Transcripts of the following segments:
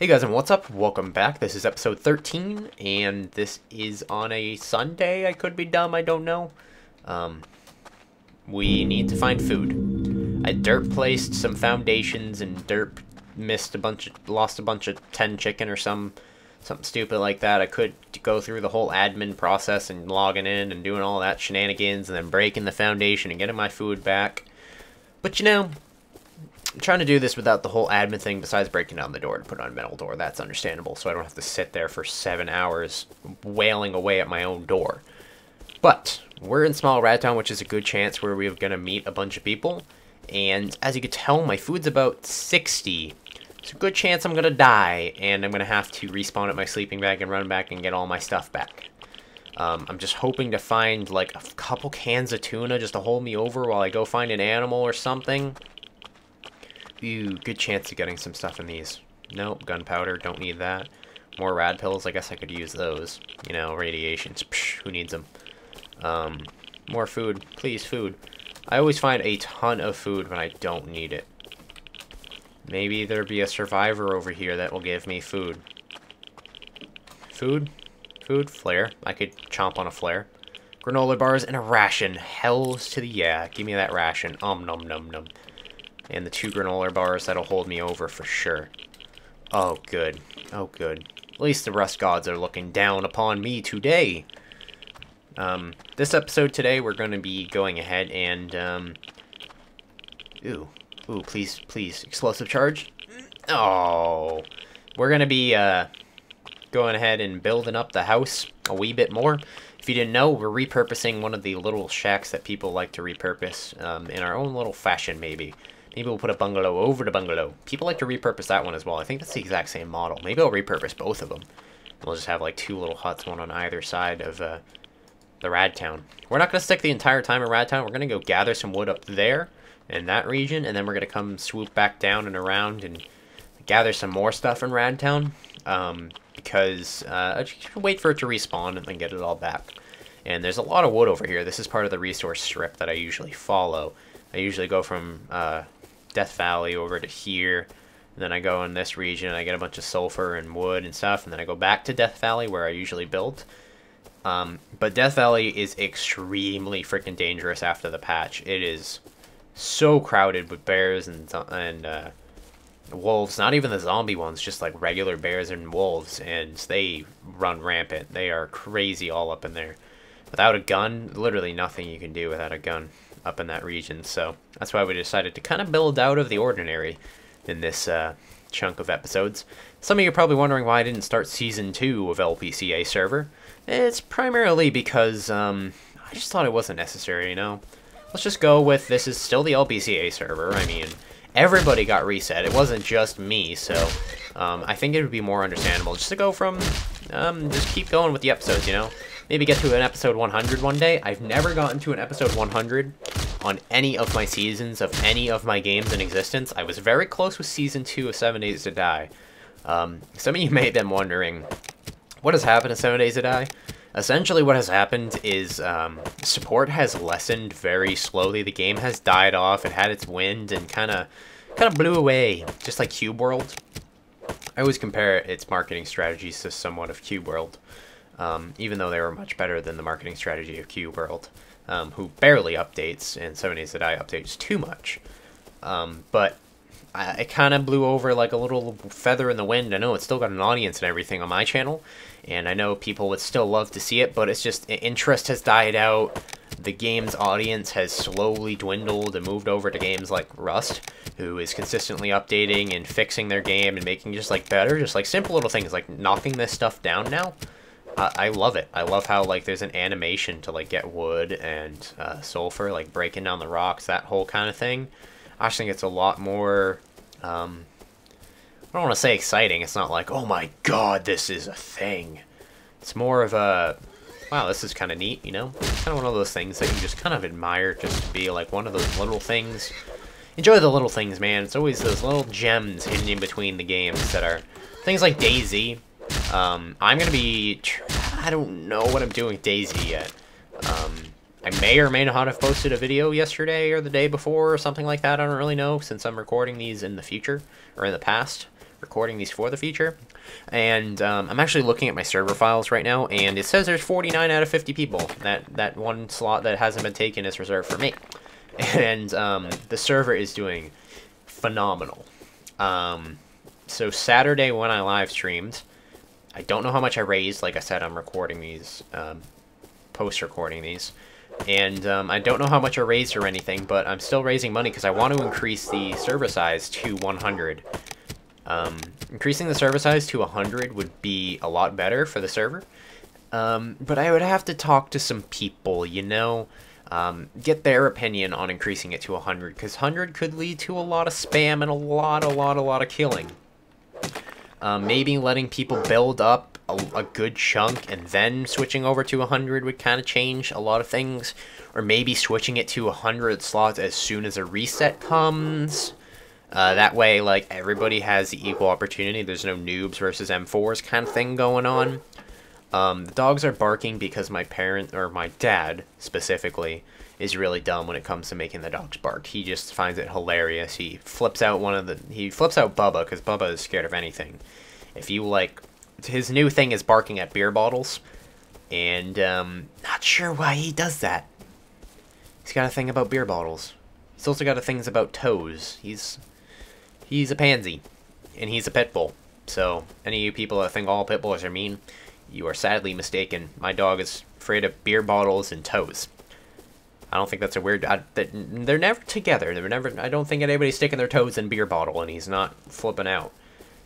Hey guys, and what's up? Welcome back. This is episode 13, and this is on a Sunday. I could be dumb, I don't know. We need to find food. I dirt placed some foundations and dirt lost a bunch of 10 chicken or something stupid like that. I could go through the whole admin process and logging in and doing all that shenanigans and then breaking the foundation and getting my food back. But you know, I'm trying to do this without the whole admin thing besides breaking down the door to put on a metal door. That's understandable, so I don't have to sit there for 7 hours wailing away at my own door. But we're in Small Rat Town, which is a good chance where we're going to meet a bunch of people. And as you can tell, my food's about 60. It's a good chance I'm going to die, and I'm going to have to respawn at my sleeping bag and run back and get all my stuff back. I'm just hoping to find like a couple cans of tuna just to hold me over while I go find an animal or something. Ooh, good chance of getting some stuff in these. Nope, gunpowder, don't need that. More rad pills, I guess I could use those. You know, radiations, psh, who needs them? More food, please, food. I always find a ton of food when I don't need it. Maybe there'll be a survivor over here that will give me food. Food? Food? Flare. I could chomp on a flare. Granola bars and a ration. Hells to the yeah. Give me that ration. Nom nom nom. And the 2 granola bars that'll hold me over for sure. Oh, good. Oh, good. At least the rust gods are looking down upon me today. This episode today, we're going to be going ahead and, Ooh, please, please. Explosive charge. Oh. We're going to be, going ahead and building up the house a wee bit more. If you didn't know, we're repurposing one of the little shacks that people like to repurpose, in our own little fashion, maybe. Maybe we'll put a bungalow over the bungalow. People like to repurpose that one as well. I think that's the exact same model. Maybe I'll repurpose both of them. We'll just have like 2 little huts, one on either side of the Rad Town. We're not going to stick the entire time in Rad Town. We're going to go gather some wood up there in that region, and then we're going to come swoop back down and around and gather some more stuff in Rad Town. Because I just wait for it to respawn and then get it all back. And there's a lot of wood over here. This is part of the resource strip that I usually follow. I usually go from Death Valley over to here, and then I go in this region and I get a bunch of sulfur and wood and stuff, and then I go back to Death Valley where I usually build. But Death Valley is extremely freaking dangerous after the patch. It is so crowded with bears and wolves, not even the zombie ones, just like regular bears and wolves, and they run rampant. They are crazy all up in there. Without a gun, literally nothing you can do without a gun up in that region, so that's why we decided to kind of build out of the ordinary in this chunk of episodes. Some of you are probably wondering why I didn't start Season 2 of LPCA server. It's primarily because I just thought it wasn't necessary, you know? Let's just go with this is still the LPCA server. I mean, everybody got reset. It wasn't just me, so I think it would be more understandable just to go from, just keep going with the episodes, you know? Maybe get to an episode 100 one day. I've never gotten to an episode 100 on any of my seasons of any of my games in existence. I was very close with Season 2 of 7 Days to Die. Some of you may have been wondering, what has happened to 7 Days to Die? Essentially what has happened is support has lessened very slowly. The game has died off. It had its wind and kind of blew away, just like Cube World. I always compare its marketing strategies to somewhat of Cube World. Even though they were much better than the marketing strategy of Cube World, who barely updates, and 7 Days to Die updates too much. But it kind of blew over like a little feather in the wind. I know it's still got an audience and everything on my channel, and I know people would still love to see it, but it's just interest has died out. The game's audience has slowly dwindled and moved over to games like Rust, who is consistently updating and fixing their game and making just like better, just like simple little things like knocking this stuff down now. I love it. I love how, like, there's an animation to, like, get wood and sulfur, like, breaking down the rocks, that whole kind of thing. I just think it's a lot more, I don't want to say exciting. It's not like, oh my god, this is a thing. It's more of a, wow, this is kind of neat, you know? It's kind of one of those things that you just kind of admire just to be, like, one of those little things. Enjoy the little things, man. It's always those little gems hidden in between the games that are things like DayZ. I'm going to be, I don't know what I'm doing with DayZ yet. I may or may not have posted a video yesterday or the day before or something like that. I don't really know, since I'm recording these in the future, or in the past, recording these for the future. And I'm actually looking at my server files right now, and it says there's 49 out of 50 people. That one slot that hasn't been taken is reserved for me. And the server is doing phenomenal. So Saturday when I live streamed, I don't know how much I raised. Like I said, I'm recording these, post-recording these. And I don't know how much I raised or anything, but I'm still raising money because I want to increase the server size to 100. Increasing the server size to 100 would be a lot better for the server. But I would have to talk to some people, you know, get their opinion on increasing it to 100, because 100 could lead to a lot of spam and a lot of killing. Maybe letting people build up a good chunk and then switching over to 100 would kind of change a lot of things. Or maybe switching it to 100 slots as soon as a reset comes. That way, like, everybody has the equal opportunity. There's no noobs versus M4s kind of thing going on. The dogs are barking because my parent, or my dad specifically, is really dumb when it comes to making the dogs bark. He just finds it hilarious. He flips out Bubba, because Bubba is scared of anything. If you, like, his new thing is barking at beer bottles, and, not sure why he does that. He's got a thing about beer bottles. He's also got a thing about toes. He's a pansy, and he's a pit bull. So, any of you people that think all pit bulls are mean, you are sadly mistaken. My dog is afraid of beer bottles and toes. I don't think that's a weird... they're never together. They're never... I don't think anybody's sticking their toes in beer bottle, and he's not flipping out.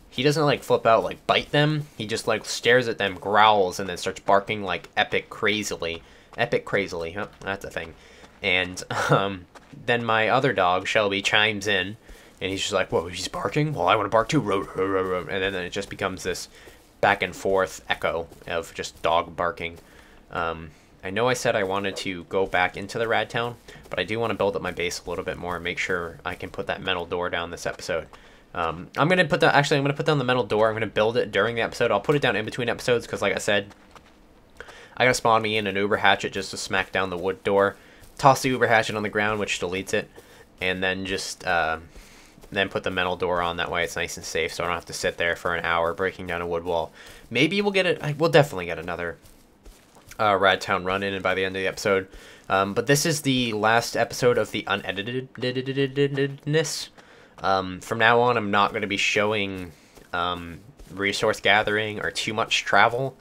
He doesn't, like, flip out, like, bite them. He just, like, stares at them, growls, and then starts barking, like, epic crazily. Epic crazily, huh? That's a thing. And, then my other dog, Shelby, chimes in, and he's just like, whoa, he's barking? Well, I want to bark too. And then it just becomes this back and forth echo of just dog barking. I know I said I wanted to go back into the Rad Town, but I do want to build up my base a little bit more and make sure I can put that metal door down this episode. I'm going to put down the metal door. I'm going to build it during the episode. I'll put it down in between episodes because, like I said, I got to spawn me in an Uber hatchet just to smack down the wood door. Toss the Uber hatchet on the ground, which deletes it, and then just then put the metal door on. That way it's nice and safe, so I don't have to sit there for an hour breaking down a wood wall. Maybe we'll get it. We'll definitely get another Rad Town run in by the end of the episode. But this is the last episode of the uneditedness. From now on, I'm not going to be showing resource gathering or too much travel.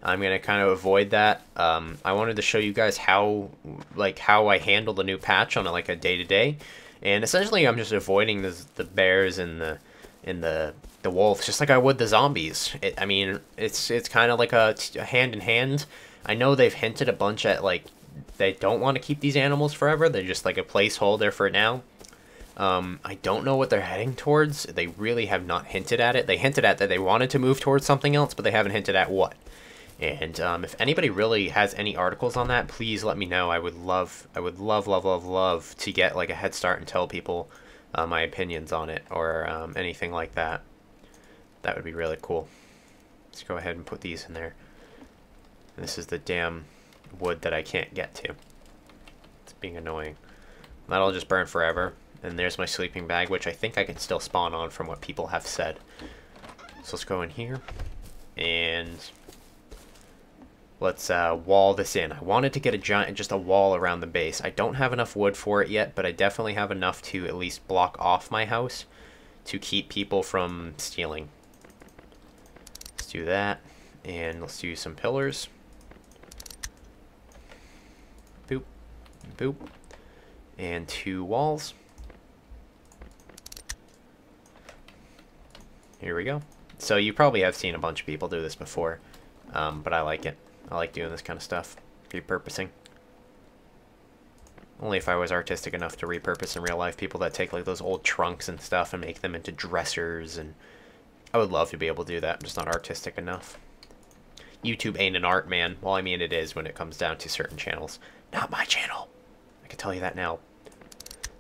I'm going to kind of avoid that. I wanted to show you guys how I handle the new patch on a day-to-day. And essentially, I'm just avoiding the bears and the wolves, just like I would the zombies. I mean, it's kind of like a hand-in-hand. I know they've hinted a bunch at, like, they don't want to keep these animals forever. They're just like a placeholder for now. I don't know what they're heading towards. They really have not hinted at it. They hinted at that they wanted to move towards something else, but they haven't hinted at what. And if anybody really has any articles on that, please let me know. I would love to get like a head start and tell people my opinions on it or anything like that. That would be really cool. Let's go ahead and put these in there. And this is the damn wood that I can't get to. It's being annoying. That'll just burn forever. And there's my sleeping bag, which I think I can still spawn on from what people have said. So let's go in here. And let's wall this in. I wanted to get just a wall around the base. I don't have enough wood for it yet, but I definitely have enough to at least block off my house to keep people from stealing. Let's do that. And let's do some pillars. Boop. Boop. And 2 walls. Here we go. So you probably have seen a bunch of people do this before, but I like it. I like doing this kind of stuff. Repurposing. Only if I was artistic enough to repurpose in real life. People that take like those old trunks and stuff and make them into dressers, and I would love to be able to do that. I'm just not artistic enough. YouTube ain't an art, man. Well, I mean it is when it comes down to certain channels. Not my channel. I can tell you that now.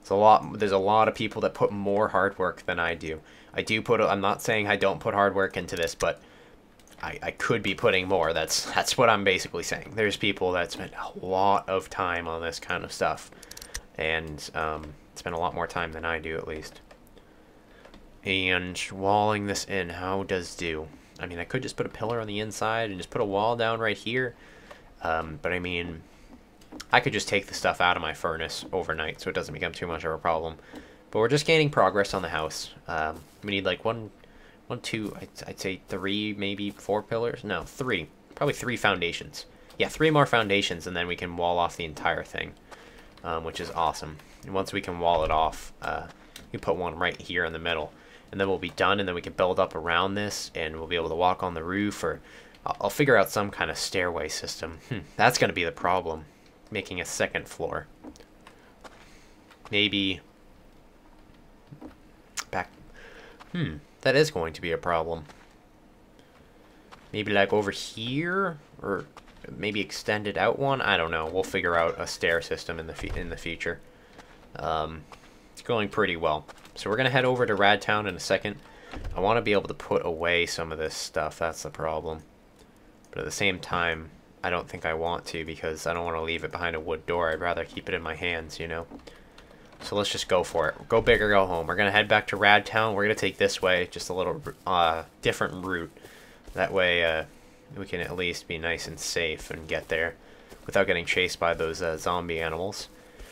There's a lot of people that put more hard work than I do. I'm not saying I don't put hard work into this, but I could be putting more. That's what I'm basically saying. There's people that spend a lot of time on this kind of stuff, and spend a lot more time than I do, at least. And walling this in, how does do? I mean, I could just put a pillar on the inside and just put a wall down right here. But I mean, I could just take the stuff out of my furnace overnight so it doesn't become too much of a problem. But we're just gaining progress on the house. We need like one, two, I'd say 3, maybe 4 pillars. No, 3. Probably 3 foundations. Yeah, 3 more foundations, and then we can wall off the entire thing, which is awesome. And once we can wall it off, we put one right here in the middle. And then we'll be done, and then we can build up around this, and we'll be able to walk on the roof, or I'll figure out some kind of stairway system. That's going to be the problem, making a 2nd floor. Maybe back. That is going to be a problem. Maybe like over here, or maybe extended out one. I don't know. We'll figure out a stair system in the future. It's going pretty well. So we're going to head over to Radtown in a second. I want to be able to put away some of this stuff. That's the problem. But at the same time, I don't think I want to, because I don't want to leave it behind a wood door. I'd rather keep it in my hands, you know. So let's just go for it. Go big or go home. We're going to head back to Radtown. We're going to take this way, just a little different route. That way we can at least be nice and safe and get there without getting chased by those zombie animals.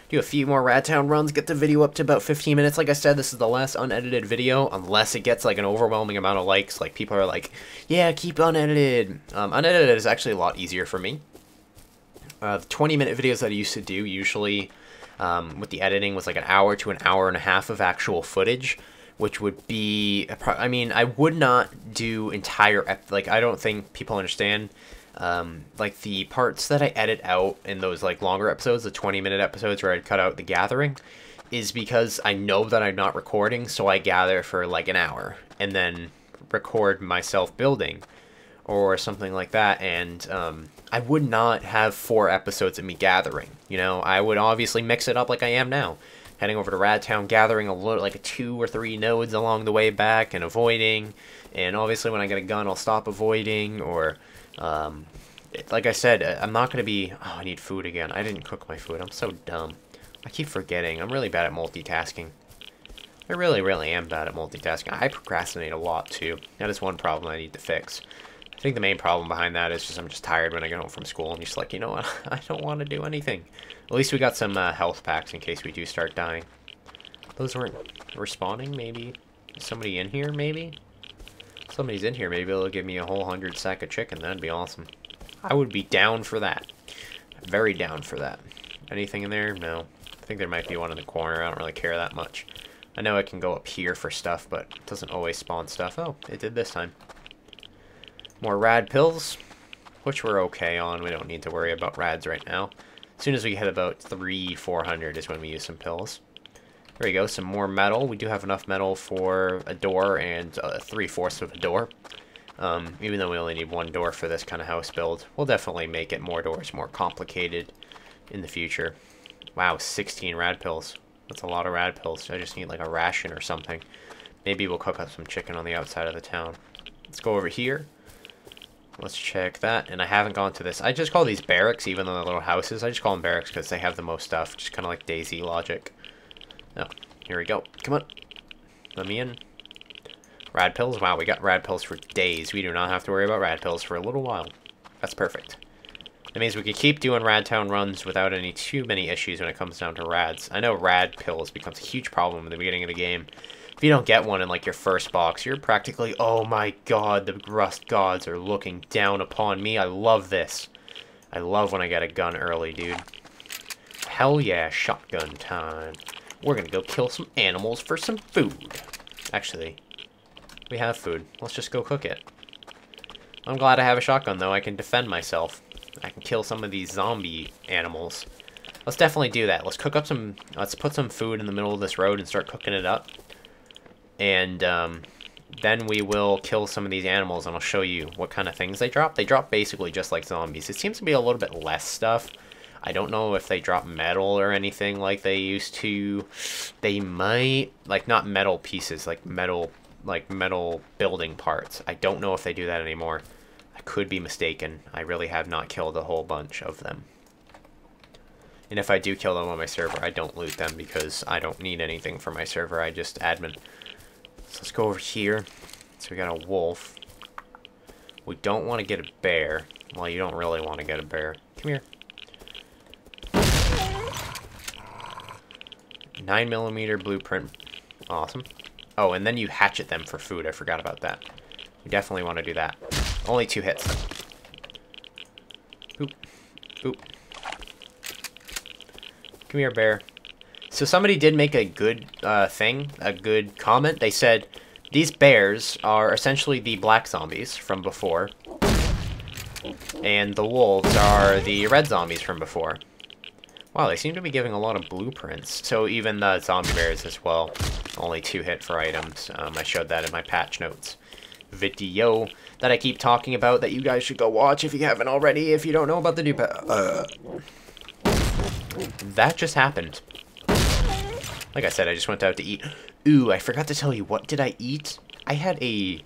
Do a few more Radtown runs, get the video up to about 15 minutes. Like I said, this is the last unedited video, unless it gets like an overwhelming amount of likes. Like, people are like, yeah, keep unedited. Unedited is actually a lot easier for me. The 20-minute videos that I used to do, usually with the editing, was like an hour to an hour and a half of actual footage, which would be, I mean, I would not do entire, like, I don't think people understand. Like the parts that I edit out in those like longer episodes, the 20-minute episodes where I'd cut out the gathering, is because I know that I'm not recording, so I gather for like an hour and then record myself building or something like that. And I would not have 4 episodes of me gathering. You know, I would obviously mix it up like I am now, heading over to Radtown, gathering a little, like 2 or 3 nodes along the way back and avoiding. And obviously when I get a gun, I'll stop avoiding, or like I said, I'm not going to be... Oh, I need food again. I didn't cook my food. I'm so dumb. I keep forgetting. I'm really bad at multitasking. I really, really am bad at multitasking. I procrastinate a lot, too. That is one problem I need to fix. I think the main problem behind that is just I'm just tired when I get home from school. I'm just like, you know what? I don't want to do anything. At least we got some health packs in case we do start dying. Those weren't respawning, maybe? Is somebody in here, maybe? Somebody's in here, maybe they'll give me a whole 100 sack of chicken. That'd be awesome. I would be down for that. Very down for that. Anything in there? No. I think there might be one in the corner. I don't really care that much. I know I can go up here for stuff, but it doesn't always spawn stuff. Oh, it did this time. More rad pills, which we're okay on. We don't need to worry about rads right now. As soon as we hit about 300-400 is when we use some pills. There we go, some more metal. We do have enough metal for a door and 3/4 of a door. Even though we only need 1 door for this kind of house build. We'll definitely make it more doors, more complicated in the future. Wow, 16 rad pills. That's a lot of rad pills. I just need like a ration or something. Maybe we'll cook up some chicken on the outside of the town. Let's go over here. Let's check that. And I haven't gone to this. I just call these barracks, even though they're little houses. I just call them barracks because they have the most stuff. Just kind of like DayZ logic. Oh, here we go. Come on. Let me in. Rad pills? Wow, we got rad pills for days. We do not have to worry about rad pills for a little while. That's perfect. That means we can keep doing Radtown runs without any too many issues when it comes down to rads. I know rad pills becomes a huge problem in the beginning of the game. If you don't get one in like your first box, you're practically, oh my god, the rust gods are looking down upon me. I love this. I love when I get a gun early, dude. Hell yeah, shotgun time. We're gonna go kill some animals for some food. Actually, we have food. Let's just go cook it. I'm glad I have a shotgun, though. I can defend myself. I can kill some of these zombie animals. Let's definitely do that. Let's cook up some... Let's put some food in the middle of this road and start cooking it up. And then we will kill some of these animals, and I'll show you what kind of things they drop. They drop basically just like zombies. It seems to be a little bit less stuff. I don't know if they drop metal or anything like they used to. They might... Like, not metal pieces, like metal building parts. I don't know if they do that anymore. I could be mistaken. I really have not killed a whole bunch of them. And if I do kill them on my server, I don't loot them because I don't need anything for my server. I just admin. So let's go over here. So we got a wolf. We don't want to get a bear. Well, you don't really want to get a bear. Come here. 9mm blueprint. Awesome. Oh, and then you hatchet them for food. I forgot about that. You definitely want to do that. Only 2 hits. Boop. Boop. Come here, bear. So somebody did make a good thing, a good comment. They said, these bears are essentially the black zombies from before. And the wolves are the red zombies from before. Wow, they seem to be giving a lot of blueprints. So even the zombie bears as well. Only 2 hit for items. I showed that in my patch notes video that I keep talking about that you guys should go watch if you haven't already, if you don't know about the new that just happened. Like I said, I just went out to eat. Ooh, I forgot to tell you, what did I eat? I had a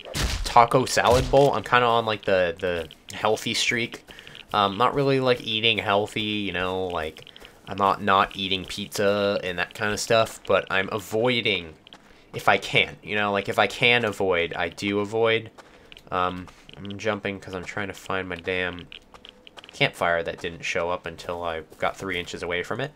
taco salad bowl. I'm kind of on like the healthy streak. Not really like eating healthy, you know, like I'm not eating pizza and that kind of stuff, but I'm avoiding if I can, you know, like if I can avoid, I do avoid. I'm jumping because I'm trying to find my damn campfire that didn't show up until I got 3 inches away from it.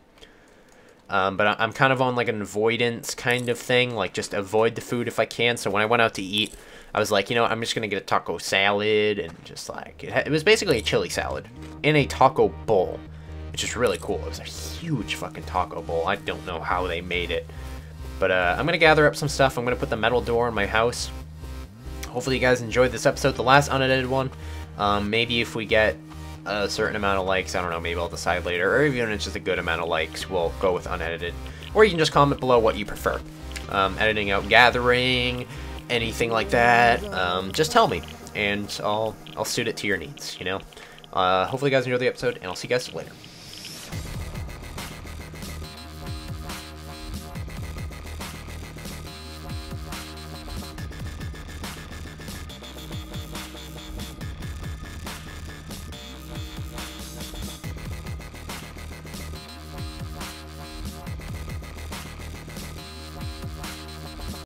But I'm kind of on like an avoidance kind of thing, like just avoid the food if I can. So when I went out to eat, I was like, you know, I'm just going to get a taco salad and just like, it was basically a chili salad in a taco bowl, which is really cool. It was a huge fucking taco bowl. I don't know how they made it. But I'm going to gather up some stuff. I'm going to put the metal door in my house. Hopefully you guys enjoyed this episode, the last unedited one. Maybe if we get a certain amount of likes, I don't know, maybe I'll decide later. Or even if it's just a good amount of likes, we'll go with unedited. Or you can just comment below what you prefer. Editing out gathering, anything like that. Just tell me, and I'll suit it to your needs, you know? Hopefully you guys enjoyed the episode, and I'll see you guys later.